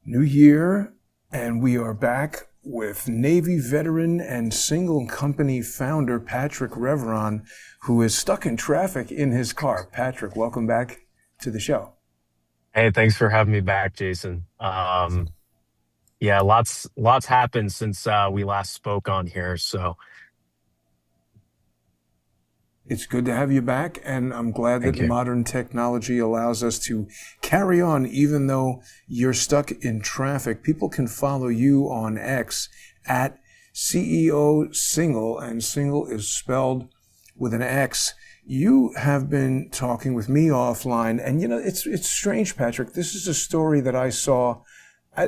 New year, and we are back with Navy veteran and single company founder Patrick Reveron, who is stuck in traffic in his car. Patrick, welcome back to the show. Hey, thanks for having me back, Jason. Yeah, lots happened since we last spoke on here. So It's good to have you back, and I'm glad that thank you. modern technology allows us to carry on even though you're stuck in traffic. People can follow you on X at CEO Single, and Single is spelled with an X. You have been talking with me offline, and it's strange, Patrick. This is a story that I saw.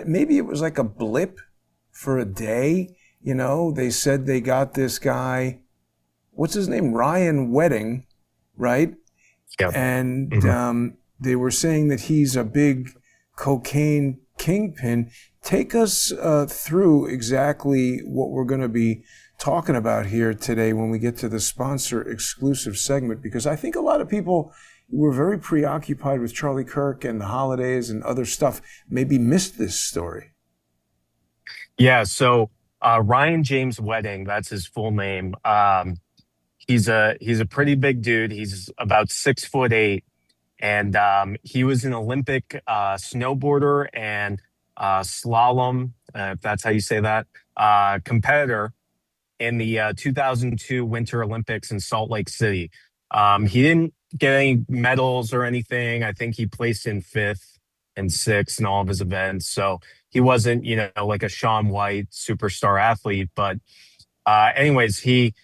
Maybe it was like a blip for a day. They said they got this guy, what's his name? Ryan Wedding, right? Yep. And hmm they were saying that he's a big cocaine kingpin. Take us through exactly what we're going to be talking about here today when we get to the sponsor exclusive segment, because I think a lot of people were very preoccupied with Charlie Kirk and the holidays and other stuff, maybe missed this story. Yeah. So Ryan James Wedding, that's his full name. He's a pretty big dude. He's about 6'8", and he was an Olympic snowboarder and slalom, if that's how you say that, competitor in the 2002 Winter Olympics in Salt Lake City. He didn't get any medals or anything. I think he placed in fifth and sixth in all of his events. So he wasn't, like a Shaun White superstar athlete. But anyways, he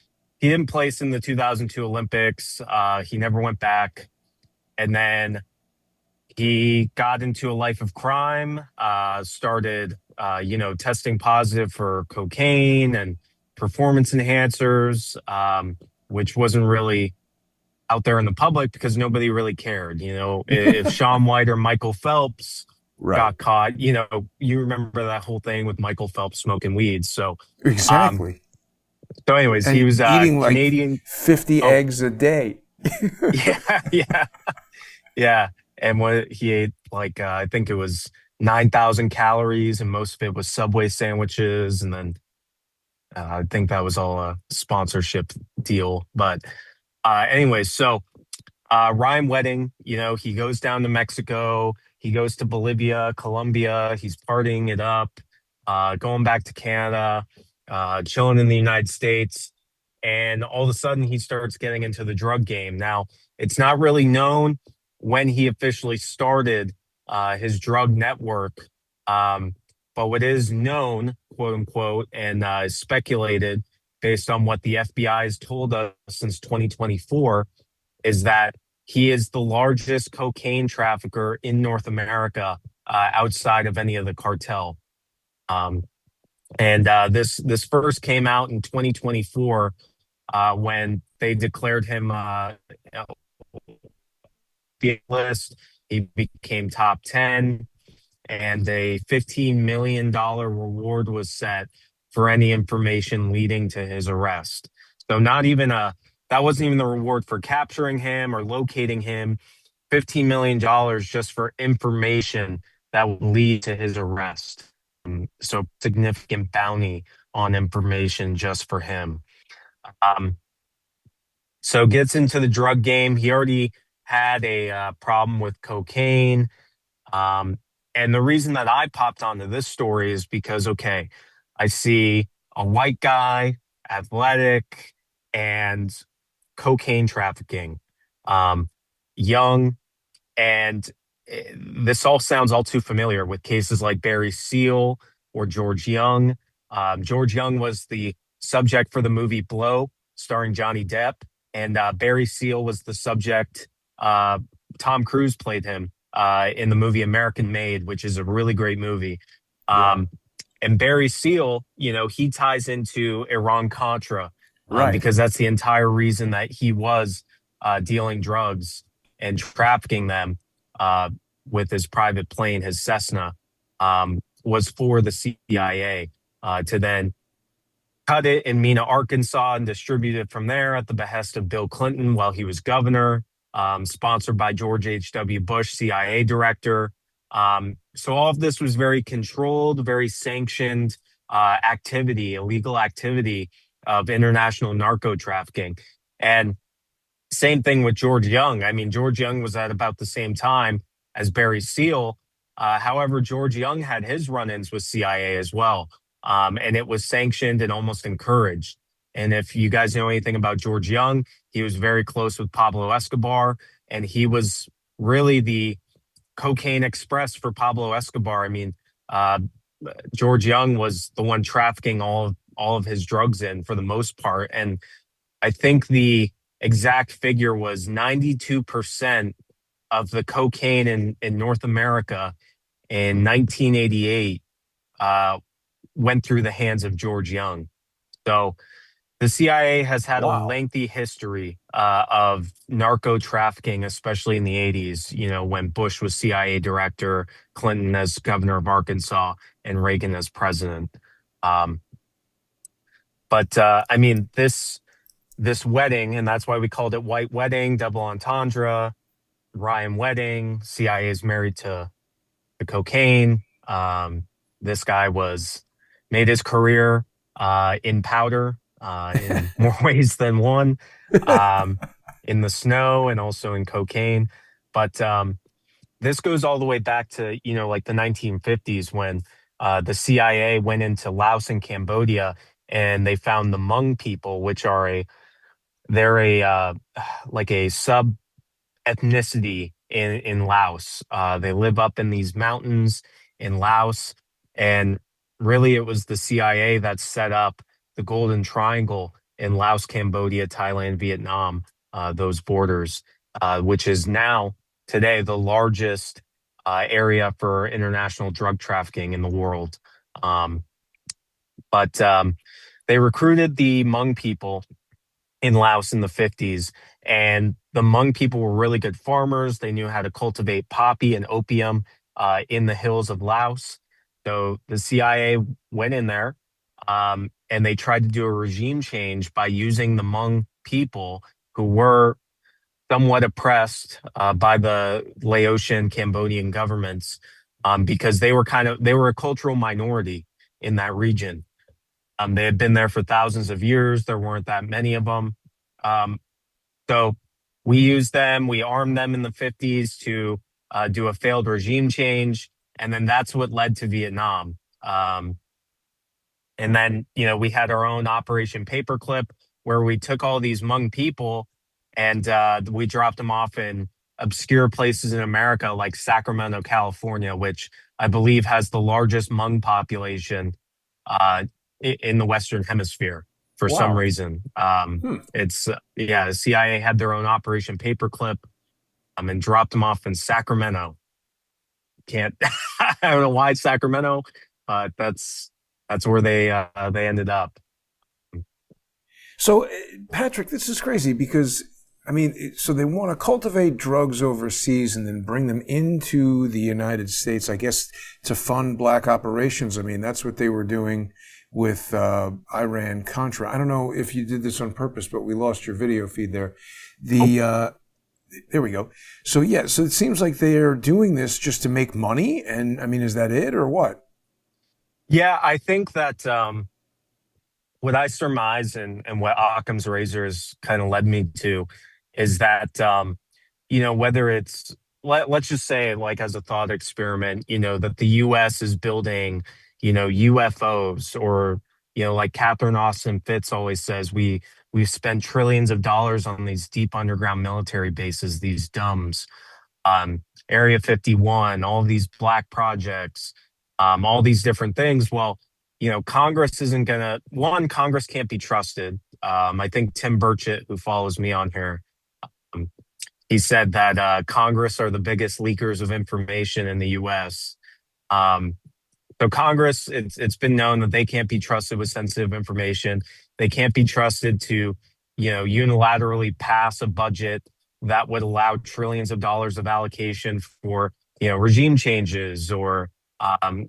didn't place in the 2002 Olympics. He never went back. And then he got into a life of crime, started, testing positive for cocaine and performance enhancers, which wasn't really out there in the public because nobody really cared. If Shaun White or Michael Phelps Right. got caught, you remember that whole thing with Michael Phelps smoking weed. Um, Exactly. so anyways, he And was a eating like Canadian. 50 Oh, eggs a day. yeah, yeah, yeah. And what he ate, like, I think it was 9,000 calories, and most of it was Subway sandwiches. And then I think that was all a sponsorship deal. But anyways, so Ryan Wedding, he goes down to Mexico, he goes to Bolivia, Colombia, he's partying it up, going back to Canada, chilling in the United States. And all of a sudden, he starts getting into the drug game. Now, it's not really known when he officially started his drug network. Um, but what is known, quote unquote, and is speculated based on what the FBI has told us since 2024, is that he is the largest cocaine trafficker in North America, outside of any of the cartel. Um, and this first came out in 2024, when they declared him the list. He became top 10, and a $15 million reward was set for any information leading to his arrest. So that wasn't even the reward for capturing him or locating him. $15 million just for information that would lead to his arrest. So significant bounty on information just for him. Um, so gets into the drug game. He already had a problem with cocaine. Um, and the reason that I popped onto this story is because, okay, I see a white guy, athletic, and cocaine trafficking, young, and this all sounds all too familiar with cases like Barry Seal or George Young. George Young was the subject for the movie Blow, starring Johnny Depp, and Barry Seal was the subject. Tom Cruise played him in the movie American Made, which is a really great movie. Yeah. Um, and Barry Seal, he ties into Iran Contra, Right. because that's the entire reason that he was dealing drugs and trafficking them, uh, with his private plane, his Cessna, was for the CIA, to then cut it in Mena, Arkansas, and distribute it from there at the behest of Bill Clinton while he was governor, sponsored by George H.W. Bush, CIA director. So all of this was very controlled, very sanctioned activity, illegal activity of international narco trafficking. And same thing with George Young. I mean, George Young was at about the same time as Barry Seal. However, George Young had his run-ins with CIA as well, and it was sanctioned and almost encouraged. And if you guys know anything about George Young, he was very close with Pablo Escobar, and he was really the cocaine express for Pablo Escobar. I mean, uh, George Young was the one trafficking all of his drugs in for the most part, and I think the exact figure was 92% of the cocaine in North America in 1988 uh, went through the hands of George Young. So the CIA has had a Wow. lengthy history of narco trafficking, especially in the 80s, you know, when Bush was CIA director, Clinton as governor of Arkansas, and Reagan as president. Um, but I mean, this wedding, and that's why we called it White Wedding, double entendre, Ryan wedding. CIA is married to the cocaine. This guy was made his career in powder in more ways than one, um, in the snow and also in cocaine. But this goes all the way back to, you know, like the 1950s when the CIA went into Laos and Cambodia and they found the Hmong people, which are they're a like a sub ethnicity in Laos. They live up in these mountains in Laos, and really, it was the CIA that set up the Golden Triangle in Laos, Cambodia, Thailand, Vietnam, those borders, which is now today the largest area for international drug trafficking in the world. Um, but they recruited the Hmong people in Laos in the 50s. And the Hmong people were really good farmers. They knew how to cultivate poppy and opium in the hills of Laos. So the CIA went in there and they tried to do a regime change by using the Hmong people who were somewhat oppressed by the Laotian Cambodian governments because they were a cultural minority in that region. They had been there for thousands of years. There weren't that many of them. Um, so we used them, we armed them in the 50s to do a failed regime change. And then that's what led to Vietnam. And then, you know, we had our own Operation Paperclip where we took all these Hmong people and we dropped them off in obscure places in America like Sacramento, California, which I believe has the largest Hmong population uh, in the Western Hemisphere for some Wow. reason. Hmm. Yeah, the CIA had their own Operation Paperclip and dropped them off in Sacramento. Can't I don't know why Sacramento, but that's where they ended up. So, Patrick, this is crazy because, I mean, so they want to cultivate drugs overseas and then bring them into the United States, I guess, to fund black operations. I mean, that's what they were doing with Iran Contra. I don't know if you did this on purpose, but we lost your video feed there. Oh, There we go. So yeah, so it seems like they're doing this just to make money. And I mean, is that it or what? yeah, I think that what I surmise and what Occam's razor has kind of led me to is that you know, whether it's let's just say like as a thought experiment, you know, that the US is building, you know, UFOs or, you know, like Catherine Austin Fitz always says, we've spent trillions of dollars on these deep underground military bases, these DUMBs, Area 51, all these black projects, all these different things. Well, you know, Congress isn't gonna Congress can't be trusted. I think Tim Burchett, who follows me on here, um, he said that Congress are the biggest leakers of information in the U.S. Um, so Congress, it's been known that they can't be trusted with sensitive information. They can't be trusted to, you know, unilaterally pass a budget that would allow trillions of dollars of allocation for, you know, regime changes or,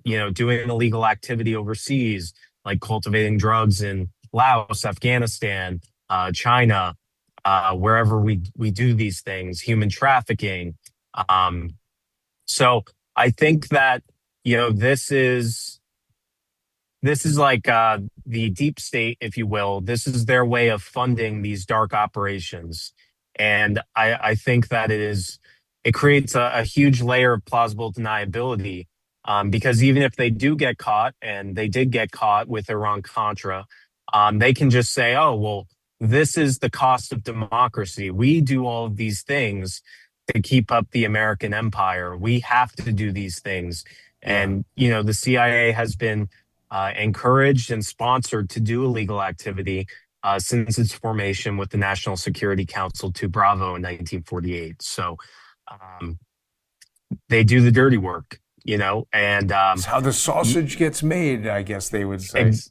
you know, doing illegal activity overseas, like cultivating drugs in Laos, Afghanistan, China, wherever we do these things, human trafficking. Um, so I think that, this is like the deep state, if you will. This is their way of funding these dark operations. And I think that it creates a huge layer of plausible deniability, because even if they do get caught, and they did get caught with Iran Contra, they can just say, oh, well, this is the cost of democracy. We do all of these things to keep up the American empire. We have to do these things. Yeah. And, the CIA has been encouraged and sponsored to do illegal activity since its formation with the National Security Council to Bravo in 1948. So um, they do the dirty work, and It's how the sausage gets made, I guess they would say. ex-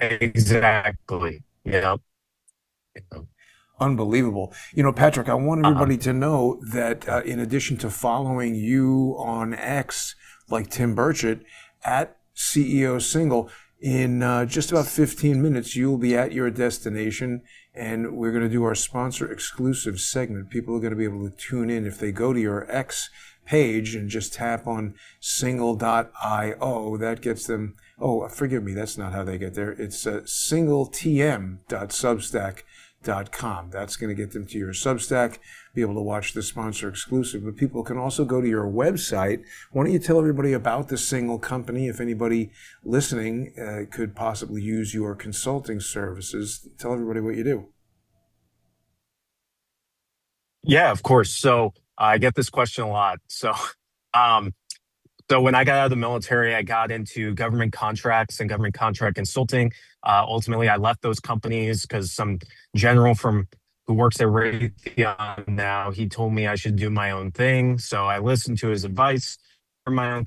exactly, Unbelievable. Patrick, I want Uh, everybody to know that in addition to following you on X, like Tim Burchett, at CEO Single, in just about 15 minutes, you'll be at your destination, and we're going to do our sponsor exclusive segment. People are going to be able to tune in if they go to your X page and just tap on single.io. That gets them. Oh, forgive me, that's not how they get there. It's singletm.substack.com. That's going to get them to your Substack, be able to watch the sponsor exclusive. But people can also go to your website. Why don't you tell everybody about the Single Company? If anybody listening could possibly use your consulting services, tell everybody what you do. yeah, of course. So I get this question a lot. Um, So when I got out of the military, I got into government contracts and government contract consulting. Ultimately, I left those companies because some general from who works at Raytheon now, he told me I should do my own thing. So I listened to his advice for my own,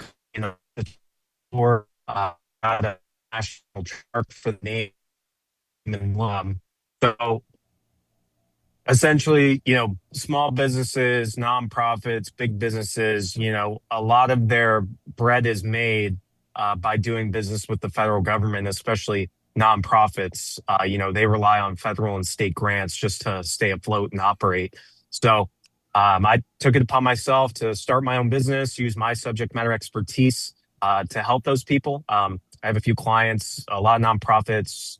or got a national chart for the name. And, so essentially, small businesses, nonprofits, big businesses, a lot of their bread is made by doing business with the federal government, especially nonprofits. They rely on federal and state grants just to stay afloat and operate. So I took it upon myself to start my own business, use my subject matter expertise to help those people. I have a few clients, a lot of nonprofits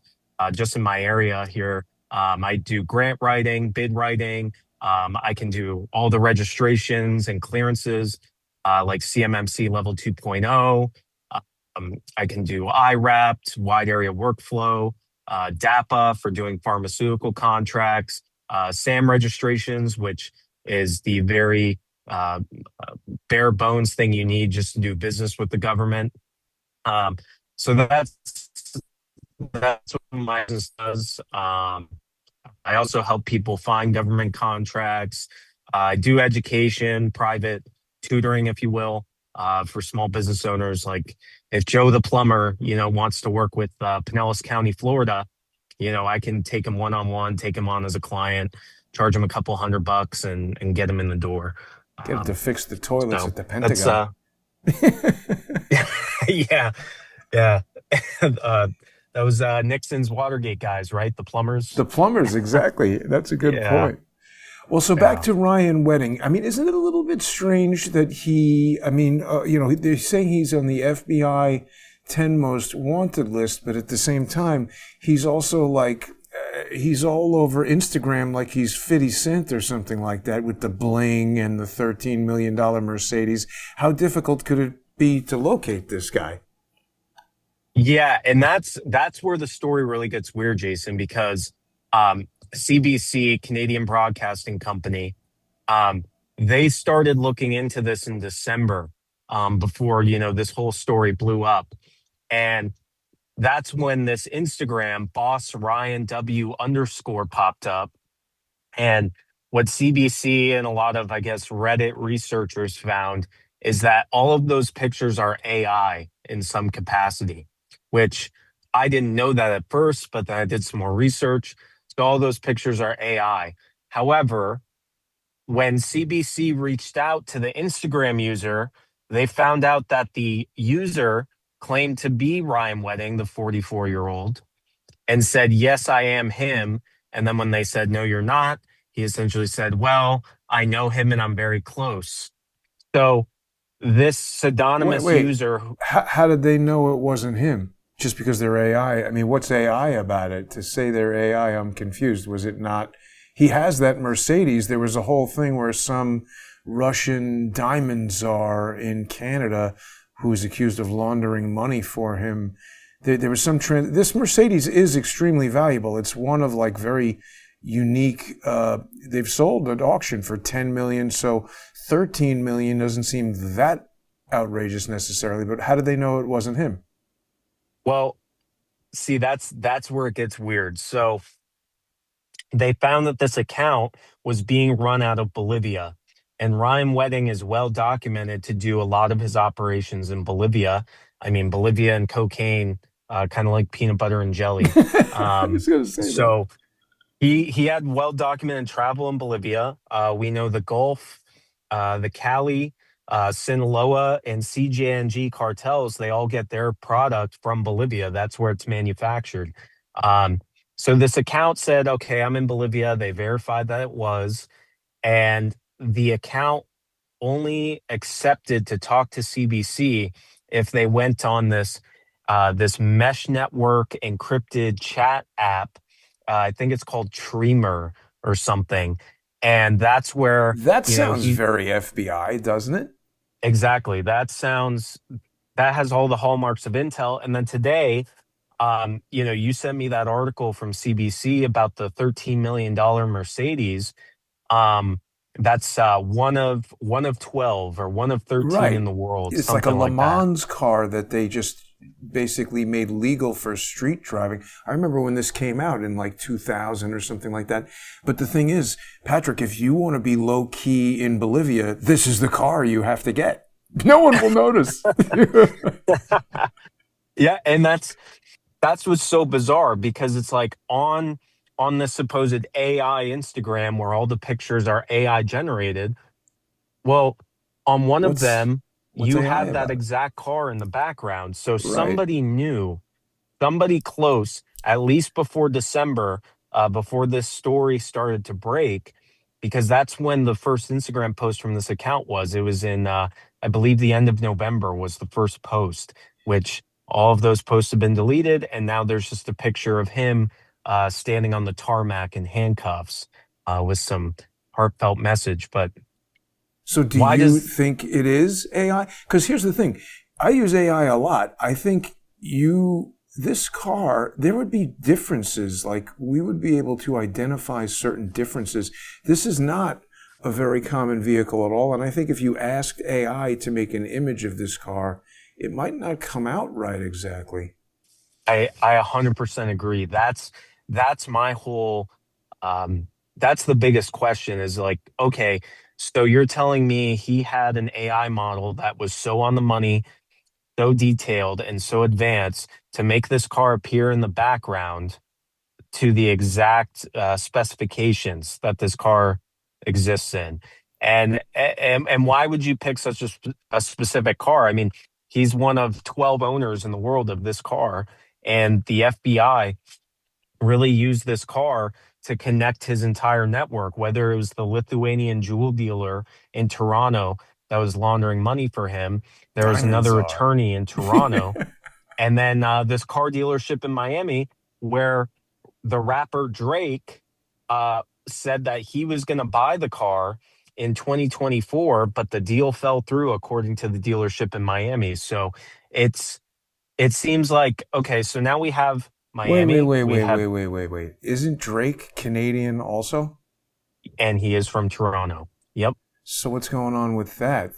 just in my area here. I do grant writing, bid writing. I can do all the registrations and clearances, like CMMC level 2.0. I can do IRAPT, wide area workflow, DAPA for doing pharmaceutical contracts, SAM registrations, which is the very bare bones thing you need just to do business with the government. So that's what my business does. I also help people find government contracts. I do education, private tutoring, if you will, for small business owners. Like if Joe the plumber, wants to work with Pinellas County, Florida, I can take him one-on-one, take him on as a client, charge him a couple $100 and get him in the door. Get them to fix the toilets So at the that's Pentagon. yeah, yeah. That was Nixon's Watergate guys, right? The plumbers. The plumbers, exactly. That's a good Yeah, point. Well, so back yeah. to Ryan Wedding. I mean, isn't it a little bit strange that they're saying he's on the FBI 10 most wanted list, but at the same time, he's also like, he's all over Instagram like he's 50 Cent or something like that with the bling and the $13 million Mercedes. How difficult could it be to locate this guy? Yeah, and that's where the story really gets weird, Jason, because CBC, Canadian Broadcasting Company, they started looking into this in December, before this whole story blew up, and that's when this Instagram boss Ryan W underscore popped up, and what CBC and a lot of, I guess, Reddit researchers found is that all of those pictures are AI in some capacity, which I didn't know that at first, but then I did some more research. So all those pictures are AI. However, when CBC reached out to the Instagram user, they found out that the user claimed to be Ryan Wedding, the 44-year-old, and said, yes, I am him. And then when they said, no, you're not, he essentially said, well, I know him and I'm very close. So this Wait, pseudonymous wait. user. How did they know it wasn't him? Just because they're AI? I mean, what's AI about it? To say they're AI, I'm confused. Was it not? He has that Mercedes. There was a whole thing where some Russian diamond czar in Canada who was accused of laundering money for him. There was some trend. This Mercedes is extremely valuable. It's one of like very unique. They've sold at auction for 10 million. So 13 million doesn't seem that outrageous necessarily. But how did they know it wasn't him? Well, see, that's where it gets weird. So they found that this account was being run out of Bolivia. And Ryan Wedding is well documented to do a lot of his operations in Bolivia. I mean, Bolivia and cocaine, kind of like peanut butter and jelly. I Um, was going to say that. so he had well documented travel in Bolivia. We know the Gulf, the Cali, Sinaloa, and CJNG cartels. They all get their product from Bolivia. That's where it's manufactured. Um, so this account said, "Okay, I'm in Bolivia." They verified that it was, and the account only accepted to talk to CBC if they went on this mesh network encrypted chat app. I think it's called Treamer or something, and that's where That you know sounds he very FBI, doesn't it? exactly that has all the hallmarks of Intel. And then today, you sent me that article from CBC about the $13 million Mercedes. Um, that's one of 12 or one of 13 in Right. the world, It's like a something Le like that. Mans car that they just basically made legal for street driving. I remember when this came out in like 2000 or something like that. But the thing is, Patrick, if you want to be low key in Bolivia, this is the car you have to get. No one will notice. Yeah, and that's what's so bizarre because it's like on this supposed AI Instagram where all the pictures are AI generated. Well, on one of what's them, what's you AI have that about? exact car in the background. So Right. somebody knew, somebody close, at least before December, before this story started to break, because that's when the first Instagram post from this account was. It was in, I believe, the end of November was the first post, which all of those posts have been deleted, and now there's just a picture of him standing on the tarmac in handcuffs with some heartfelt message. But So do why you does think it is AI? Because here's the thing. I use AI a lot. I think this car, there would be differences. Like we would be able to identify certain differences. This is not a very common vehicle at all. And I think if you asked AI to make an image of this car, it might not come out right exactly. I 100% agree. That's my whole that's the biggest question is like, okay, so you're telling me he had an AI model that was so on the money, so detailed and so advanced to make this car appear in the background to the exact specifications that this car exists in. And why would you pick such a specific car? I mean, he's one of 12 owners in the world of this car, and the FBI really used this car to connect his entire network, whether it was the Lithuanian jewel dealer in Toronto that was laundering money for him. There was Diamond another czar. attorney in Toronto, and then this car dealership in Miami where the rapper Drake said that he was going to buy the car in 2024, but the deal fell through according to the dealership in Miami. So it's it seems like okay, so now we have Wait, wait, Miami, wait, we wait, have wait, wait, wait, wait. Isn't Drake Canadian also? and he is from Toronto. Yep. So what's going on with that?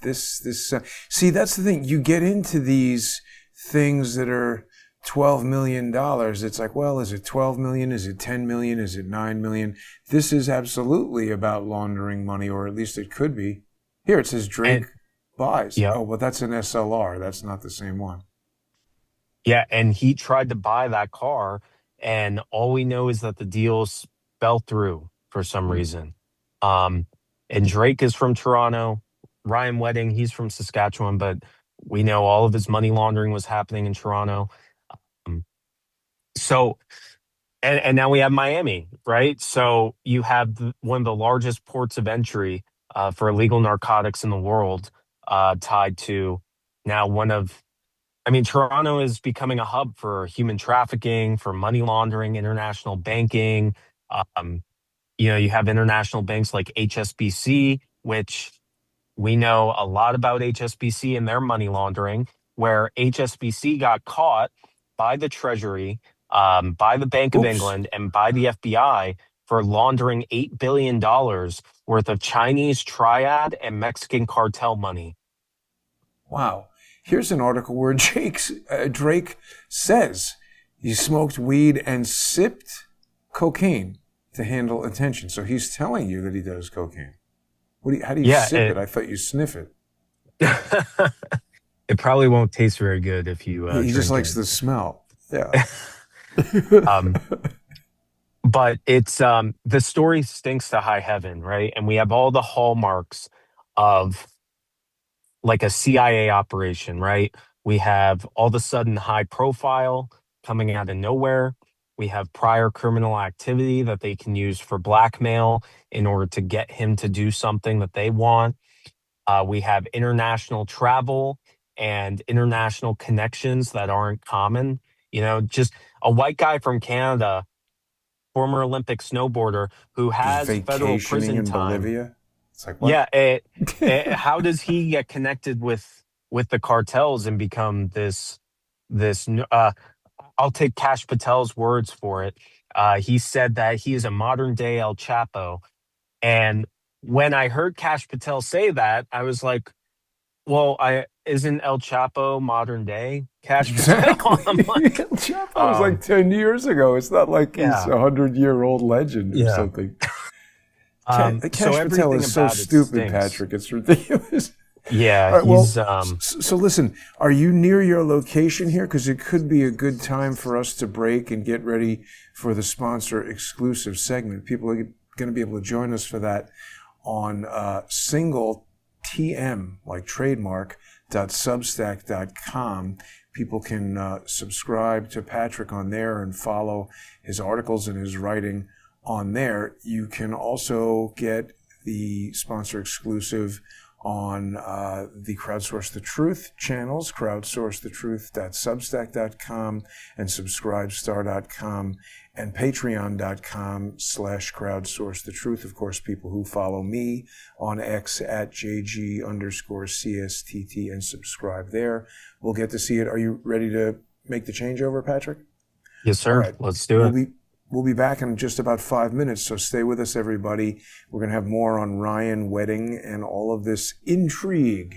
See, that's the thing. You get into these things that are $12 million. It's like, well, is it 12 million? Is it 10 million? Is it 9 million? This is absolutely about laundering money, or at least it could be. Here it says Drake And buys. yep. Oh, well, that's an SLR. That's not the same one. Yeah, and he tried to buy that car, and all we know is that the deals fell through for some Hmm. reason. Um, and Drake is from Toronto. Ryan Wedding, he's from Saskatchewan, but we know all of his money laundering was happening in Toronto. Um, so, and now we have Miami, right? So you have one of the largest ports of entry for illegal narcotics in the world. tied to now Toronto is becoming a hub for human trafficking, for money laundering, international banking. Um, you have international banks like HSBC, which we know a lot about HSBC and their money laundering, where HSBC got caught by the Treasury, by the Bank of Oops. England, and by the FBI for laundering $8 billion worth of Chinese triad and Mexican cartel money. Wow. Here's an article where Drake says he smoked weed and sipped cocaine to handle attention. So he's telling you that he does cocaine. How do you sip it? I thought you sniff it. It probably won't taste very good if you he drink just likes it. the smell. Yeah. But it's the story stinks to high heaven, right? And we have all the hallmarks of like a CIA operation, right? We have all of a sudden high profile coming out of nowhere. We have prior criminal activity that they can use for blackmail in order to get him to do something that they want. We have international travel and international connections that aren't common. Just a white guy from Canada, former Olympic snowboarder who Just has federal vacationing prison in time. Bolivia. It's like, what? Yeah, how does he get connected with the cartels and become this? I'll take Cash Patel's words for it. He said that he is a modern day El Chapo, and when I heard Cash Patel say that, I was like, "Well, I isn't El Chapo modern day Cash Patel?" Exactly. I'm like, El Chapo was like 10 years ago. It's not like he's yeah, a 100-year-old legend or yeah. something. So Cash Patel everything is so about it stupid, stinks. Patrick. It's ridiculous. Yeah, All right, well, he's so listen, are you near your location here? Because it could be a good time for us to break and get ready for the sponsor exclusive segment. People are going to be able to join us for that on single TM, like trademark, .substack.com. People can subscribe to Patrick on there and follow his articles and his writing on there. You can also get the sponsor exclusive on the Crowdsource the Truth channels, crowdsourcethetruth.substack.com and subscribestar.com and patreon.com/crowdsourcethetruth. Of course, people who follow me on X at JG_CSTT and subscribe there will get to see it. Are you ready to make the changeover, Patrick? yes, All sir. right. Let's do it. We'll be back in just about 5 minutes, so stay with us, everybody. We're going to have more on Ryan Wedding and all of this intrigue.